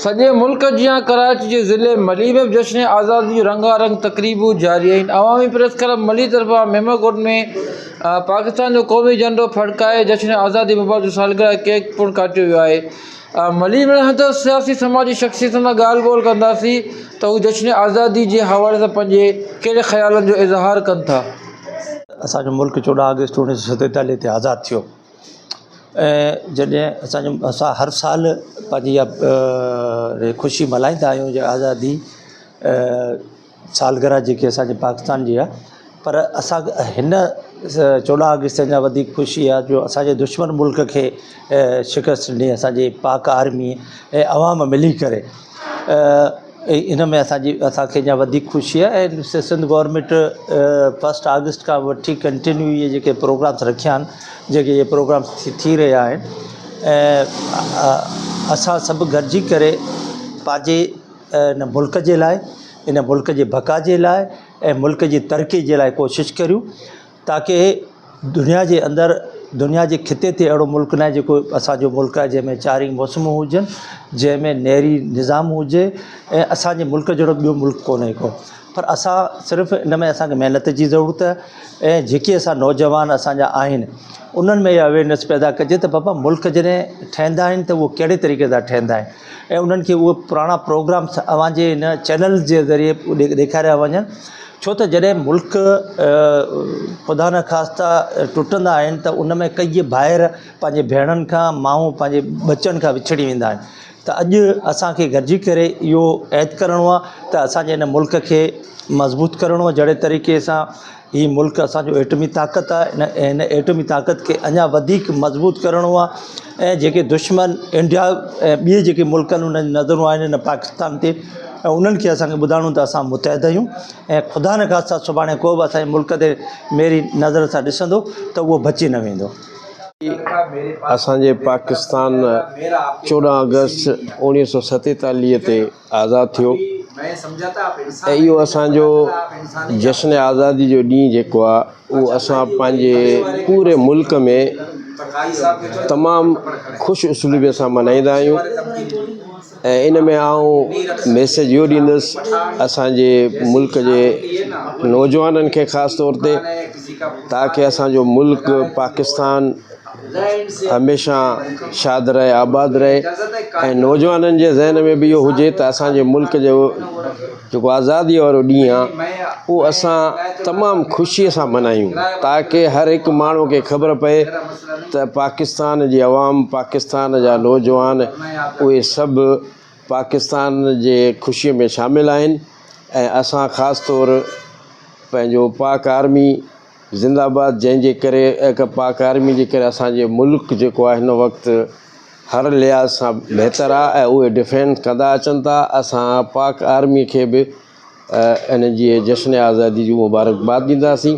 सॼे मुल्क जियां कराची जे ज़िले मली में जश्न आज़ादी जो रंगारंग तकरीबूं जारी आहिनि। अवामी प्रेस क्लब मली तरफ़ां मेमनकोट में पाकिस्तान जो क़ौमी झंडो फड़काए जश्न आज़ादी मुबारक जो सालगिरह केक पिणु काटियो वियो आहे। मली में हंधि सियासी समाजी शख़्सियतुनि सां ॻाल्हि ॿोल कंदासीं त हू जश्न आज़ादी जे हवाले सां पंहिंजे कहिड़े ख़्यालनि जो इज़हार कनि था। असांजो मुल्क 14 अगस्त 1947 ते आज़ादु थियो ऐं जॾहिं असां हर साल पंहिंजी इहा ख़ुशी मल्हाईंदा आहियूं जो आज़ादी सालगिरह जेकी असांजे पाकिस्तान जी आहे। पर असां हिन 14 अगस्त जा वधीक ख़ुशी आहे जो असांजे दुश्मन मुल्क खे शिकस्त ॾिनी असांजी पाक आर्मी ऐं अवाम मिली करे। इन में असांखे अञा वधीक ख़ुशी आहे। ऐं सिंध गवर्नमेंट 1 अगस्त खां वठी कंटिन्यू इहे जेके प्रोग्राम्स रखिया आहिनि, जेके इहे प्रोग्राम्स थी रहिया आहिनि ऐं असां सभु गॾिजी करे पंहिंजे इन मुल्क जे लाइ, इन मुल्क जे बका जे लाइ ऐं मुल्क जी तरक़ी जे लाइ कोशिशि करियूं ताकी दुनिया जे अंदरि, दुनिया जे खिते ते अहिड़ो मुल्क न आहे जेको असांजो मुल्क आहे जंहिंमें 4 मौसमूं हुजनि, जंहिंमें नेरी निज़ाम हुजे ऐं असांजे मुल्क जहिड़ो ॿियो मुल्क कोन्हे को। पर असां सिर्फ़ु इन में असांखे महिनत जी ज़रूरत आहे ऐं जेके असां नौजवान असांजा आहिनि उन्हनि में इहा अवेयरनेस पैदा कजे त बाबा मुल्क जॾहिं ठहंदा आहिनि त उहो कहिड़े तरीक़े सां ठहंदा आहिनि ऐं उन्हनि खे उहे पुराणा प्रोग्राम्स अव्हांजे इन चैनल जे ज़रिए ॾेखारिया वञनि। छो त जॾहिं मुल्क ख़ुदा न ख़ास्ता टुटंदा आहिनि त उन में कई ॿाहिरि पंहिंजे भेणनि खां, माण्हू पंहिंजे बचनि खां विछड़ी वेंदा आहिनि। त अॼु असांखे गॾिजी करे इहो ऐद करिणो आहे त असांजे इन मुल्क खे मज़बूत करिणो आहे। जहिड़े तरीक़े सां हीउ मुल्क असांजो एटमी ताक़त आहे, इन एटमी ताक़त खे अञा वधीक मज़बूत करिणो आहे ऐं जेके दुश्मन इंडिया ऐं ॿिए जेके मुल्क आहिनि उन्हनि जी नज़रूं आहिनि इन पाकिस्तान ते ऐं उन्हनि खे असांखे ॿुधाइणो त असां मुतहद आहियूं ऐं ख़ुदा न ख़ास्ता सुभाणे को बि असांजे मुल्क ते मेरी नज़र सां ॾिसंदो त उहो बची न वेंदो। असांजे पाकिस्तान 14 अगस्त 1947 ते आज़ादु थियो ऐं इहो असांजो जश्न आज़ादी जो ॾींहुं जेको आहे उहो असां पंहिंजे पूरे मुल्क में तमामु ख़ुशि उसलूबीअ सां मल्हाईंदा आहियूं। ऐं इन में आउं मैसेज इहो ॾींदुसि असांजे मुल्क जे नौजवाननि खे ख़ासि तौर ते ताकी असांजो मुल्क पाकिस्तान हमेशह शाद रहे, आबाद रहे ऐं नौजवाननि जे ज़हन में बि इहो हुजे त असांजे मुल्क जो जेको आज़ादी वारो ॾींहुं आहे उहो असां तमामु ख़ुशीअ सां मल्हायूं ताकी हर हिकु माण्हू खे ख़बर पए त पाकिस्तान जी अवाम, पाकिस्तान जा नौजवान उहे सभु पाकिस्तान जे ख़ुशीअ में शामिलु आहिनि ऐं असां ख़ासि तौर पंहिंजो पाक आर्मी ज़िंदाबाद, जंहिंजे करे पाक आर्मी जे करे असांजे मुल्क जेको आहे हिन वक़्तु हर लिहाज़ सां बहितरु आहे ऐं उहे डिफेंस कंदा अचनि था। असां पाक आर्मी खे बि इन जी जश्न आज़ादी जी मुबारकबाद ॾींदासीं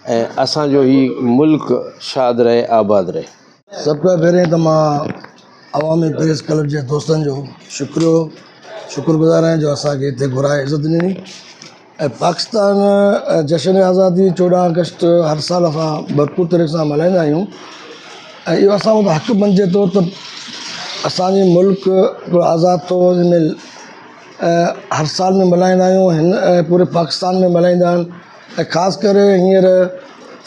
ऐं असांजो हीउ मुल्क शाद रहे, आबाद रहे। सभ खां पहिरें त मां अवामी प्रेस क्लब जे दोस्तनि जो शुक्रगुज़ार आहियां जो असांखे हिते घुराए इज़त ॾिनी। ऐं पाकिस्तान जश्न आज़ादी 14 अगस्त हर साल असां भरपूर तरीक़े सां मल्हाईंदा आहियूं ऐं इहो असां वटि हक़ु बणिजे थो त असांजे मुल्क आज़ादु थियो जंहिंमें हर साल में मल्हाईंदा आहियूं, हिन पूरे पाकिस्तान में मल्हाईंदा आहिनि। ऐं ख़ासि करे हींअर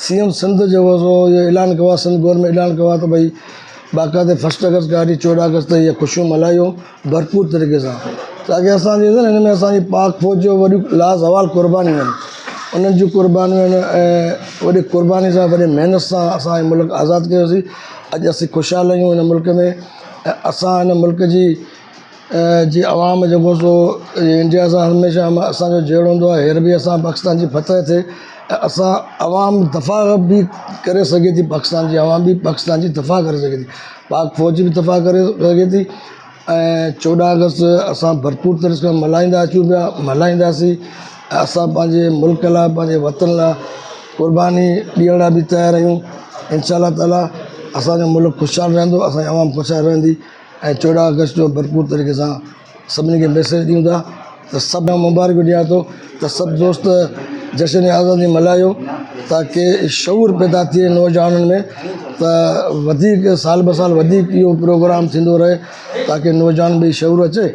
CM सिंध जेको इहो ऐलान कयो आहे, सिंध गवर्नमेंट ऐलान कयो आहे त भई बाक़ाइदे 1 अगस्त खां वठी 14 अगस्त इहे ख़ुशियूं मल्हायो भरपूर तरीक़े सां ताकी असांजे हिन में असांजी पाक फ़ौज जो वॾियूं लाज़वाल क़ुर्बानियूं आहिनि, उन्हनि जूं क़ुर्बानियूं आहिनि ऐं वॾी क़ुर्बानी सां वॾी महिनत सां असां मुल्क आज़ादु कयोसीं। अॼु असीं ख़ुशहाल आहियूं हिन मुल्क में ऐं असां हिन मुल्क जी अवाम जेको सो इंडिया सां हमेशह असांजो जहिड़ो हूंदो आहे, हींअर बि असां पाकिस्तान जी फतह थिए ऐं असां अवाम दफ़ा बि करे सघे थी, पाकिस्तान जी अवाम बि पाकिस्तान जी दफ़ा करे सघे थी, पाक फ़ौज बि दफ़ा करे सघे थी। ऐं 14 अगस्त असां भरपूर तरीक़े सां मल्हाईंदा अचूं पिया, मल्हाईंदासीं। असां पंहिंजे मुल्क लाइ, पंहिंजे वतन लाइ क़ुर्बानी ॾियण लाइ बि तयारु आहियूं। इंशा अल्लाह ताला असांजो मुल्क ख़ुशहाल रहंदो, असांजी अवाम ख़ुशहाल रहंदी ऐं 14 अगस्त जो भरपूर तरीक़े सां सभिनी खे मैसेज ॾियूं था त सभु मुबारक ॾियां थो त सभु दोस्त जश्न आज़ादी मल्हायो ताकि शऊर पैदा थिए नौजवाननि में त वधीक साल ब साल वधीक इहो प्रोग्राम थींदो रहे ताकि नौजवान बि शऊर अचे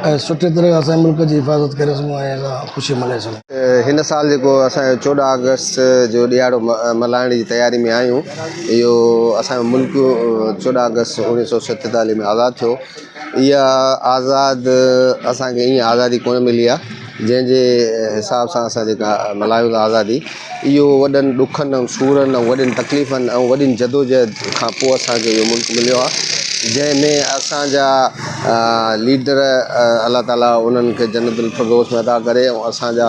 ऐं सुठे तरह असांजे मुल्क जी हिफ़ाज़त करे सघूं ऐं असां ख़ुशी मल्हाए सघूं। हिन साल जेको असांजो 14 अगस्त जो ॾियारो मल्हाइण जी तयारी में आहियूं। इहो असांजो मुल्क 14 अगस्त 1947 में आज़ादु थियो। इहा आज़ादु असांखे ईअं आज़ादी कोन मिली आहे जंहिंजे हिसाब सां असां जेका मल्हायूं था आज़ादी, इहो वॾनि ॾुखनि ऐं सूरनि ऐं वॾियुनि तकलीफ़नि ऐं वॾियुनि जदोजहद खां पोइ असांखे इहो मुल्क मिलियो आहे, जंहिंमें असांजा लीडर अलाह ताला उन्हनि खे जन्नतुल फिरदौस में अदा करे ऐं असांजा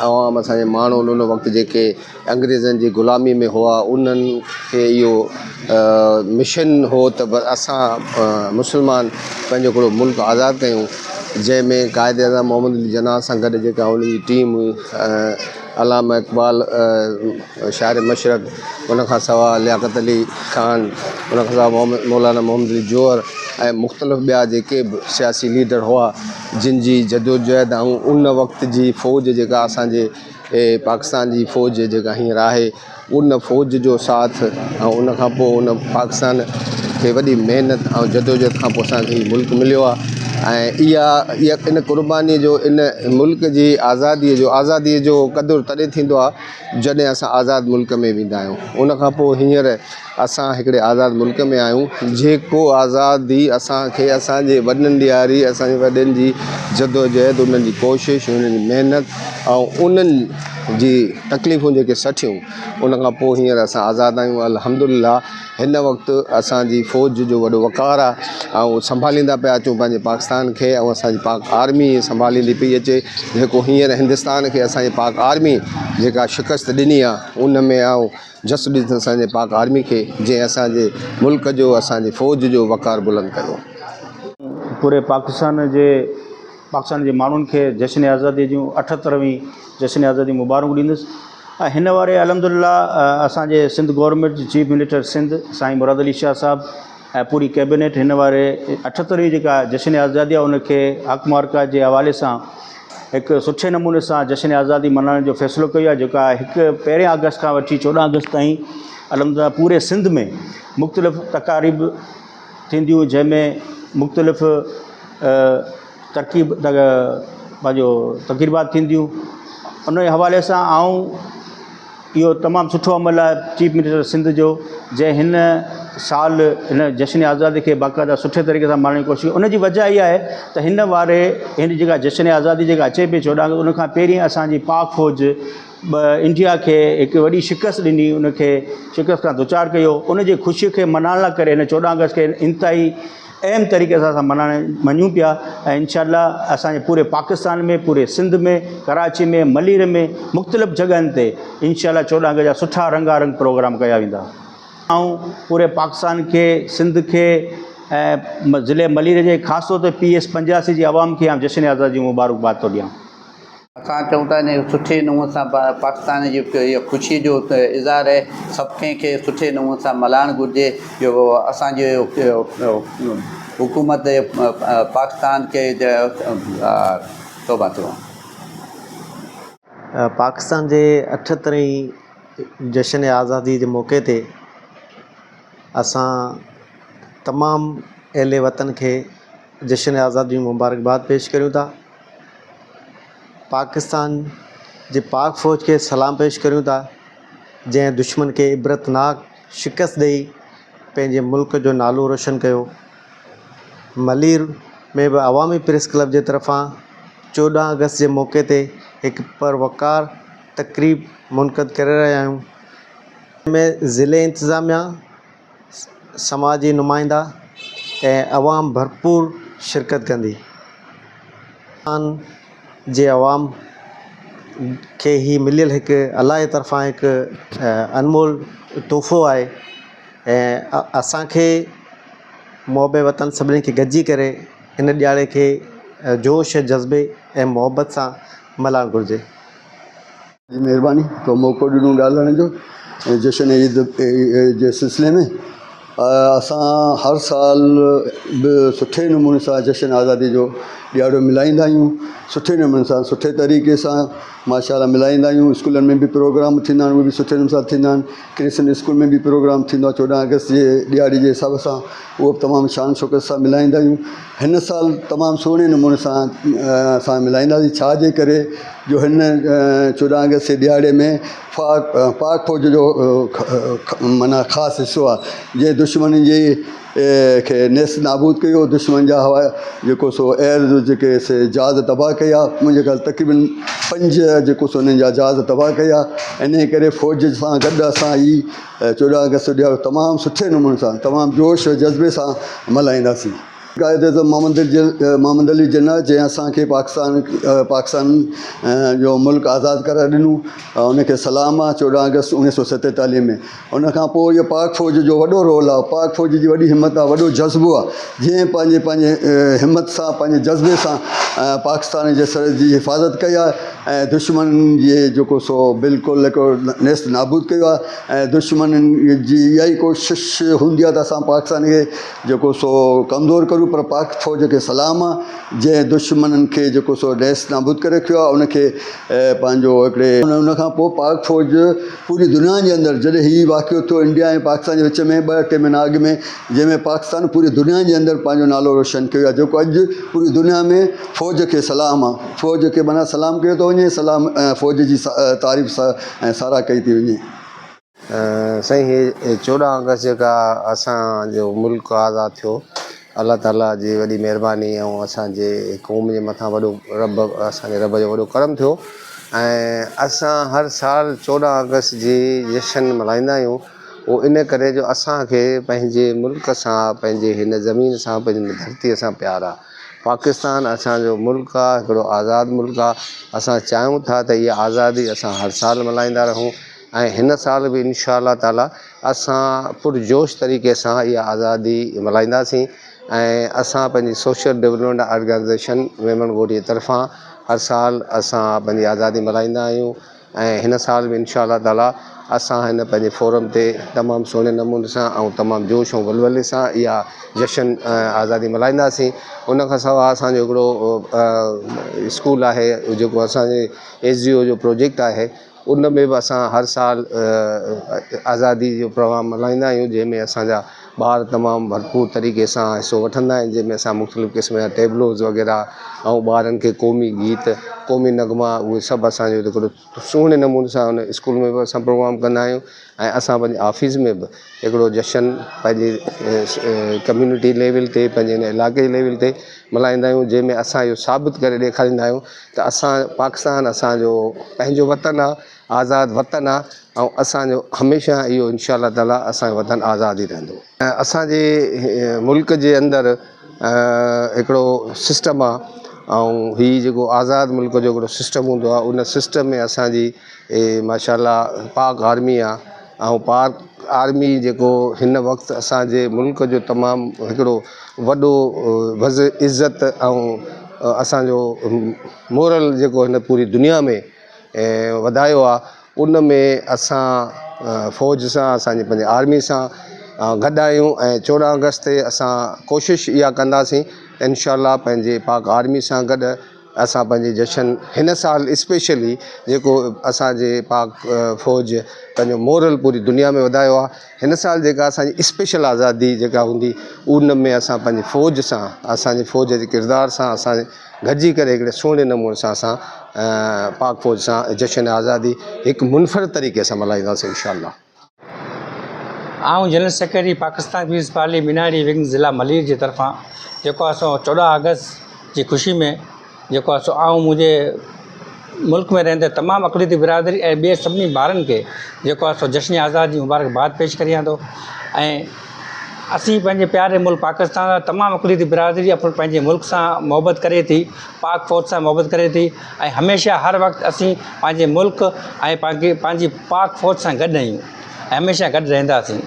अवाम असांजे माण्हू उन वक़्तु जेके अंग्रेज़नि जी ग़ुलामी में हुआ उन्हनि खे इहो मिशन हो त असां मुस्लमान पंहिंजो हिकिड़ो मुल्क आज़ादु कयूं, जंहिंमें क़ाइद अज़म मोहम्मद अली जिन्नाह सां गॾु जेका उनजी टीम हुई, अलामा इक़बाल शाइर मशरक़, उनखां सवाइ लियाक़त अली ख़ान, उनखां सवाइ मौलाना मोहम्मद अली जौहर ऐं मुख़्तलिफ़ ॿिया जेके बि सियासी लीडर हुआ जिन जी जदोजहद ऐं उन वक़्त जी फ़ौज जेका असांजे पाकिस्तान जी फ़ौज जेका हींअर आहे उन फ़ौज जो साथ ऐं उनखां पोइ उन पाकिस्तान खे वॾी महिनत ऐं जदोजहद खां पोइ असांखे हीउ मुल्क मिलियो आहे। ऐं इहा इन क़ुर्बानीअ जो इन मुल्क जी आज़ादीअ जो क़दुरु तॾहिं थींदो आहे जॾहिं असां आज़ादु मुल्क में वेंदा आहियूं। उनखां पोइ हींअर असां हिकिड़े आज़ादु मुल्क में आहियूं जेको आज़ादी असांखे असांजे वॾनि ॾियारी, असांजे वॾनि जी जदोजहद, उन्हनि जी कोशिशि, उन्हनि जी महिनत ऐं उन्हनि जी तकलीफ़ूं जेके सठियूं, उनखां पोइ हींअर असां आज़ादु आहियूं अल्हम्दुलिल्लाह। हिन वक़्तु असांजी फ़ौज जो वॾो वक़ार आहे ऐं संभालींदा पिया अचूं पंहिंजे पाकिस्तान खे, ऐं असांजी पाक आर्मी संभालींदी पई अचे, जेको हींअर हिंदुस्तान खे असांजी पाक आर्मी जेका शिकस्त ॾिनी आहे उन में ऐं जस ॾिस असांजे पाक आर्मी खे जंहिं असांजे मुल्क जो, असांजी फ़ौज जो वक़ार बुलंद कयो। पूरे पाकिस्तान जे माण्हुनि खे जश्न आज़ादी जूं 78वीं जश्न आज़ादी मुबारक ॾींदुसि। हिन वारे अल्हम्दुलिल्लाह असांजे सिंध गवर्नमेंट जी चीफ मिनिस्टर सिंध साईं मुराद अली शाह साहब ऐं पूरी कैबिनेट हिन वारे 78वीं जेका जश्न आज़ादी आहे उनखे हक़ मार्का जे हवाले सां हिकु सुठे नमूने सां जश्न आज़ादी मल्हाइण जो फ़ैसिलो कयो आहे, जेका 1 अगस्त खां वठी 14 अगस्त ताईं अल्हम्दुलिल्लाह पूरे सिंध में मुख़्तलिफ़ तक़ारीब थींदियूं, जंहिंमें मुख़्तलिफ़ पंहिंजो तक़रीबात थींदियूं। उन जे हवाले सां इहो तमामु सुठो अमल आहे चीफ मिनिस्टर सिंध जो, जंहिं हिन साल हिन जश्न आज़ादी खे बाक़ाइदा सुठे तरीक़े सां मल्हाइण जी कोशिशि। उन जी वजह इहा आहे त हिन जेका जश्न आज़ादी जेका अचे पई 14 अगस्त, उनखां पहिरीं असांजी पाक फ़ौज इंडिया खे हिकु वॾी शिकस्त ॾिनी, उनखे शिकस्त खां दुचार कयो। उन जी ख़ुशीअ खे मल्हाइण लाइ करे हिन 14 अगस्त खे इंतिहाई अहम तरीक़े सां असां मञूं पिया ऐं इंशाअल्लाह असांजे पूरे पाकिस्तान में, पूरे सिंध में, कराची में, मलीर में, मुख़्तलिफ़ जॻहनि ते इंशाअल्लाह 14 अगस्त जा सुठा रंगारंग प्रोग्राम कया वेंदा। पूरे पाकिस्तान खे, सिंध खे ऐं ज़िले मलीर जे ख़ासि तौर ते PS 85 जी आवाम खे जश्न आज़ादी जी मुबारकबाद थो ॾियां। असां चऊं था इन सुठे नमूने सां पाकिस्तान जी इहा ख़ुशी जो इज़हार आहे, सभु कंहिंखे सुठे नमूने सां मल्हाइणु घुरिजे। जो असांजे हुकूमत पाकिस्तान खे तौबा थियो। पाकिस्तान जे 78वीं जश्न आज़ादी जे मौक़े ते असां तमामु अहले वतन खे जश्न आज़ादी जी मुबारकबाद पेश करियूं था। पाकिस्तान जे पाक फ़ौज खे सलाम पेश करियूं था, जंहिं दुश्मन खे इबरतनाक शिकस्त ॾेई पंहिंजे मुल्क जो नालो रोशन कयो। मलीर में बि अवामी प्रेस क्लब जे तरफ़ां 14 अगस्त जे मौक़े ते हिकु परवकार तक़रीब मुनक़द करे रहिया आहियूं। में ज़िले इंतिज़ामिया, समाजी नुमाइंदा ऐं अवाम भरपूर शिरकत कंदी। जे अवाम खे ही मिलियल हिकु अलाह जे तरफ़ां हिकु अनमोल तोहफ़ो आहे ऐं असांखे मोहबे वतन सभिनी खे गॾिजी करे हिन ॾियारे खे जोश जज़्बे ऐं मोहबत सां मल्हाइणु घुरिजे। जी महिरबानी तो मौक़ो ॾिनो ॻाल्हाइण जो। जश्न ईद जे सिलसिले में असां हर साल बि सुठे नमूने सां जशन आज़ादी जो ॾियारो मिलाईंदा आहियूं, सुठे नमूने सां सुठे तरीक़े सां माशाअल्लाह मिलाईंदा आहियूं। स्कूलनि में बि प्रोग्राम थींदा आहिनि, उहे बि सुठे नमूने सां थींदा आहिनि। क्रिस्चियन स्कूल में बि प्रोग्राम थींदो आहे 14 अगस्त जे ॾियारी जे हिसाब सां, उहो बि तमामु शान शौक़त सां मिलाईंदा आहियूं। हिन साल तमामु सुहिणे नमूने सां असां मिलाईंदासीं, छाजे करे जो हिन 14 अगस्त जे ॾियारे में पाक फ़ौज जो माना ख़ासि हिसो आहे, जंहिं दुश्मन जे खे नेस्त नाबूद कयो, दुश्मन जा हवा जेको सो एयर जो जेके से जहाज़ तबाह कया, मुंहिंजे ख़्याल तक़रीबन 5 जेको सो उन्हनि जा जहाज़ तबाह कया। इन करे फ़ौज सां गॾु असां ही 14 अगस्त ॾियारो तमामु सुठे नमूने सां, तमामु जोश जज़्बे सां मल्हाईंदासीं। क़ाइद आज़म मोहम्मद अली जिन्ना जंहिं असांखे पाकिस्तान जो मुल्क आज़ादु कराए ॾिनो, उनखे सलाम आहे। 14 अगस्त 1947 में उनखां पोइ इहो पाक फ़ौज जो वॾो रोल आहे, पाक फ़ौज जी वॾी हिमत आहे, वॾो जज़्बो आहे, जंहिं पंहिंजे हिमत सां, पंहिंजे जज़्बे सां पाकिस्तान जे सरहद जी हिफ़ाज़त कई आहे ऐं दुश्मन जे जेको सो बिल्कुलु हिकिड़ो नेस्त नाबूद कयो आहे। ऐं दुश्मन जी इहा ई कोशिशि हूंदी आहे त असां पाकिस्तान खे जेको सो कमज़ोर करूं, पर पाक फ़ौज खे सलाम आहे जंहिं दुश्मननि खे जेको सो नेस्त नाबूद करे रखियो आहे। उनखे पंहिंजो हिकिड़े उनखां पोइ पाक फ़ौज पूरी दुनिया जे अंदरि, जॾहिं हीउ वाक़ियो थियो इंडिया ऐं पाकिस्तान जे विच में 2-3 महीना अॻु में, जंहिंमें पाकिस्तान पूरी दुनिया जे अंदरि पंहिंजो नालो रोशन कयो आहे, जेको अॼु पूरी दुनिया में फ़ौज खे सलाम आहे, फ़ौज खे माना सलाम कयो थो वञे, सलाम फ़ौज जी तारीफ़ सां ऐं साराह कई थी वञे। साईं, हे 14 अगस्त जेका असांजो मुल्क आज़ादु थियो, अलाह ताला जी वॾी महिरबानी ऐं असांजे क़ौम जे मथां वॾो असांजे रब जो वॾो करम थियो। ऐं असां हर साल 14 अगस्त जी जशन मल्हाईंदा आहियूं। उहो इन करे जो असांखे पंहिंजे मुल्क सां, पंहिंजे हिन ज़मीन सां, पंहिंजी धरतीअ सां प्यार आहे। पाकिस्तान असांजो मुल्क आहे, हिकिड़ो आज़ादु मुल्क आहे। असां चाहियूं था त इहा आज़ादी असां हर साल मल्हाईंदा रहूं ऐं हिन साल बि इंशा अल्लाह ताला असां पुरजोश तरीक़े सां इहा आज़ादी मल्हाईंदासीं। ऐं असां पंहिंजी सोशल डेवलपमेंट ऑर्गेनाइज़ेशन वेमन बोर्ड जे तरफ़ां हर साल असां पंहिंजी आज़ादी मल्हाईंदा आहियूं। ऐं हिन साल बि इंशा अल्लाह ताला असां हिन पंहिंजे फोरम ते तमामु सुहिणे नमूने सां ऐं तमामु जोश ऐं वलवले सां इहा जशन आज़ादी मल्हाईंदासीं। उनखां सवाइ असांजो हिकिड़ो स्कूल आहे जेको असांजे SGO जो प्रोजेक्ट आहे, उन में बि असां हर साल आज़ादी जो प्रोग्राम मल्हाईंदा आहियूं, जंहिंमें असांजा ॿार तमामु भरपूर तरीक़े सां हिसो वठंदा आहिनि, जंहिंमें असां मुख़्तलिफ़ क़िस्म जा टेबलोज़ वग़ैरह ऐं ॿारनि खे क़ौमी गीत, क़ौमी नगमा, उहे सभु असांजो हिकिड़ो सुहिणे नमूने सां उन स्कूल में बि असां प्रोग्राम कंदा आहियूं। ऐं असां पंहिंजे ऑफ़िस में बि हिकिड़ो जशन पंहिंजे कम्यूनिटी लेवल ते, पंहिंजे हिन इलाइक़े जे लेवल ते मल्हाईंदा आहियूं, जंहिंमें असां इहो साबित करे ॾेखारींदा आहियूं त असां पाकिस्तान असांजो पंहिंजो वतन आहे, आज़ादु वतन आहे ऐं असांजो हमेशह इहो इंशा अल्लाह ताला असांजो वतन आज़ादु ई रहंदो। असांजे मुल्क जे अंदरि हिकिड़ो सिस्टम आहे ऐं हीउ जेको आज़ादु मुल्क जो हिकिड़ो सिस्टम हूंदो आहे, उन सिस्टम में असांजी माशाअल्लाह पाक आर्मी आहे। ऐं पाक आर्मी जेको हिन वक़्तु असांजे मुल्क जो तमामु हिकिड़ो वॾो इज़त ऐं असांजो मोरल जेको हिन पूरी दुनिया में वधायो आहे, उन में असां फ़ौज सां, असांजे पंहिंजे आर्मी सां गॾु आहियूं। ऐं 14 अगस्त ते असां कोशिशि इहा कंदासीं इंशा अल्लाह पंहिंजे पाक आर्मी सां गॾु असां पंहिंजी जशन हिन साल स्पेशली जेको असांजे पाक फ़ौज पंहिंजो मोरल पूरी दुनिया में वधायो आहे, हिन साल जेका असांजी स्पेशल आज़ादी जेका हूंदी, उन में असां पंहिंजी फ़ौज सां, असांजे फ़ौज जे किरदार सां असां गॾिजी करे हिकिड़े सुहिणे नमूने सां असां पाक फ़ौज सां जशन आज़ादी हिकु मुनफ़रिद तरीक़े सां मल्हाईंदासीं इंशा अल्लाह। आऊं जनरल सेक्रेटरी पाकिस्तान पीपल्स पार्टी मिनारी विंग ज़िला मलीर जी तरफ़ां जेको असां 14 अगस्त जी ख़ुशी में जेको आहे सो आऊं मुंहिंजे मुल्क में रहंदड़ तमामु अक़लीती बिरादरी ऐं ॿिए सभिनी ॿारनि खे जेको आहे सो जश्न आज़ादी जी मुबारकबाद पेश करियां थो। ऐं असीं पंहिंजे प्यारे मुल्क पाकिस्तान जा तमामु अक़लीती बिरादरी पंहिंजे मुल्क सां मोहबत करे थी, पाक फ़ौज सां मोहबत करे थी ऐं हमेशह हर वक़्तु असीं पंहिंजे मुल्क ऐं पंहिंजी पाक फ़ौज सां गॾु आहियूं ऐं हमेशह गॾु रहंदासीं।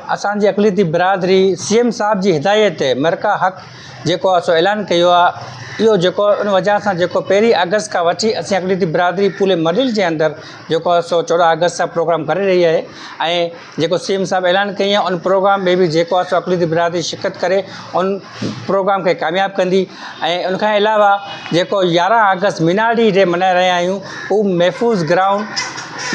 असांजी अक़लीती बिरादरी CM साहब जी हिदायत ते मरका हक़ जेको आहे सो ऐलान कयो आहे इहो जेको उन वजह सां जेको 1 अगस्त खां वठी असीं अक़लीती बिरादरी पूरे मलिल जे अंदरि जेको सो 14 अगस्त सां प्रोग्राम करे रही आहे ऐं जेको CM साहिबु ऐलान कई आहे उन प्रोग्राम में बि जेको आहे सो अक़लीती बिरादरी शिरकत करे उन प्रोग्राम खे कामयाबु कंदी ऐं उनखां अलावा जेको 11 अगस्त मिनारी डे मल्हाए रहिया आहियूं उहो महफ़ूज़ ग्राउंड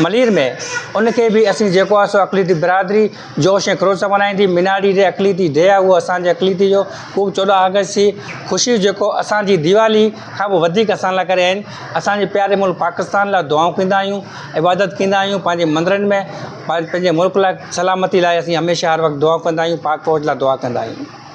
मलीर में उनखे बि असीं जेको आहे सो अक़लीती बिरादरी जोश ऐं ख़रोश सां मल्हाईंदी। मिनारी डे अक़लीती डे आहे उहो असांजे अक़लीती जो ख़ूब 14 अगस्त जी ख़ुशी जेको असांजी दीवाली खां बि वधीक असां लाइ करे आहिनि। असांजे प्यारे मुल्क पाकिस्तान लाइ दुआऊं कंदा आहियूं, इबादत कंदा आहियूं, पंहिंजे मंदरनि में पंहिंजे मुल्क लाइ सलामती लाइ असीं हमेशह हर वक़्तु दुआ कंदा आहियूं, पाक फ़ौज लाइ दुआ कंदा आहियूं।